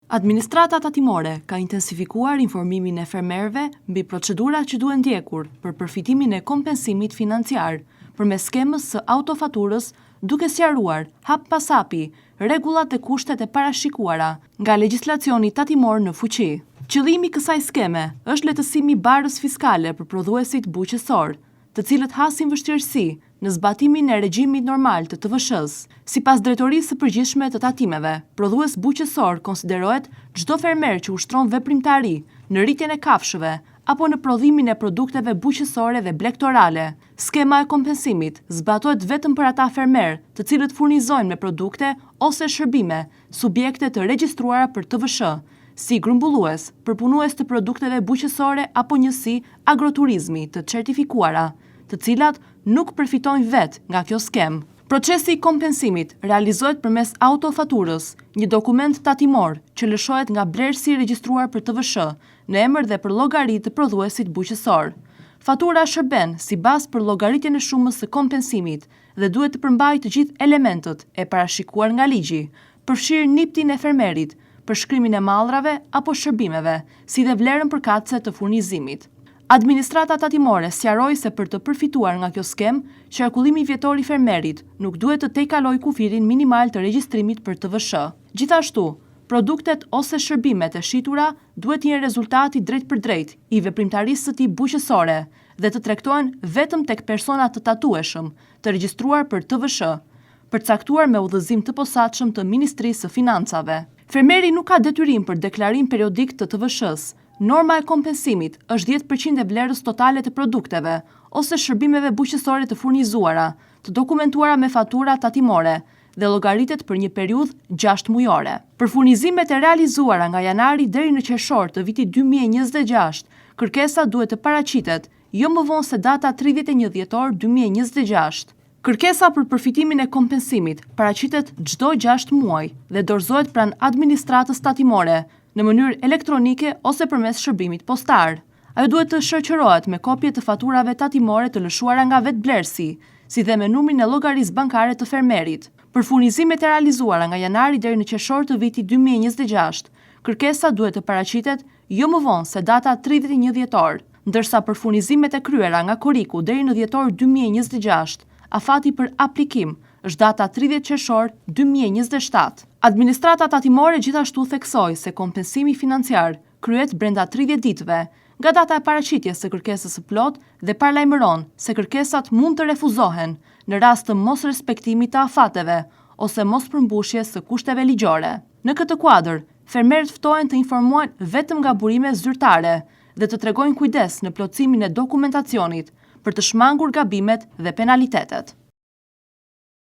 Administrata tatimore ka intensifikuar informimin e fermerëve mbi procedurat që duhen ndjekur për përfitimin e kompensimit financiar përmes skemës së autofaturës, duke sqaruar hap pas hapi rregullat e kushtet e parashikuara nga legjislacioni tatimor në fuqi. Qëllimi i kësaj skeme është lehtësimi i barës fiskale për prodhuesit buqësor, të cilët hasin vështirësi në zbatimin e regjimit normal të TVSH-s. Sipas Drejtorisë së Përgjithshme të Tatimeve, prodhues buqësor konsiderohet çdo fermer që ushtron veprimtari në rritjen e kafshëve apo në prodhimin e produkteve buqësore dhe blegtorale. Skema e kompensimit zbatohet vetëm për ata fermer të cilët furnizojnë me produkte ose shërbime subjekte të regjistruara për TVSH, si grumbullues, përpunues të produkteve buqësore apo njësi agroturizmi të certifikuara, të cilat nuk përfitojnë vetë nga kjo skem. Procesi i kompensimit realizohet përmes autofaturës, një dokument tatimor që lëshohet nga blerësi regjistruar për TVSH në emër dhe për llogaritë të prodhuesit buqësor. Fatura shërben si bazë për llogaritjen e shumës së kompensimit dhe duhet të përmbajë të gjithë elementët e parashikuar nga ligji, përfshirë niptin e fermerit, përshkrimin e mallrave apo shërbimeve, si dhe vlerën përkatëse të furnizimit. Administrata tatimore sqaroi se për të përfituar nga kjo skem, qarkullimi vjetor i fermerit nuk duhet të tejkalojë kufirin minimal të regjistrimit për TVSH. Gjithashtu, produktet ose shërbimet e shitura duhet jenë rezultati drejt për drejt i veprimtarisë së tij buqësore dhe të tregtohen vetëm tek persona të tatueshëm, të regjistruar për TVSH, përcaktuar me udhëzim të posaçëm të Ministrisë së Financave. Fermeri nuk ka detyrim për deklarim periodik të TVSH-s. Norma e kompensimit është 10% e vlerës totale të produkteve ose shërbimeve buqësore të furnizuara, të dokumentuara me fatura tatimore dhe llogaritet për një periudhë 6 mujore. Për furnizimet e realizuara nga janari deri në qershor të vitit 2026, kërkesa duhet të paraqitet jo më vonë se data 31 dhjetor 2026. Kërkesa për përfitimin e kompensimit paraqitet çdo 6 muaj dhe dorëzohet pranë administratës tatimore në mënyrë elektronike ose përmes shërbimit postar. Ajo duhet të shoqërohet me kopje të faturave tatimore të lëshuara nga vetë blerësi, si dhe me numrin e llogarisë bankare të fermerit. Për furnizimet e realizuara nga janari deri në qershor të vitit 2026, kërkesa duhet të paraqitet jo më vonë se data 31 dhjetor, ndërsa për furnizimet e kryera nga Koriku deri në dhjetor 2026, afati për aplikim është data 30 qershor 2027. Administrata tatimore gjithashtu theksoi se kompensimi financiar kryhet brenda 30 ditëve nga data e paraqitjes së kërkesës së plot dhe paralajmëron se kërkesat mund të refuzohen në rast të mosrespektimit të afateve ose mospërmbushjes së kushteve ligjore. Në këtë kuadër, fermerët ftohen të informohen vetëm nga burime zyrtare dhe të tregojnë kujdes në plotësimin e dokumentacionit për të shmangur gabimet dhe penalitetet.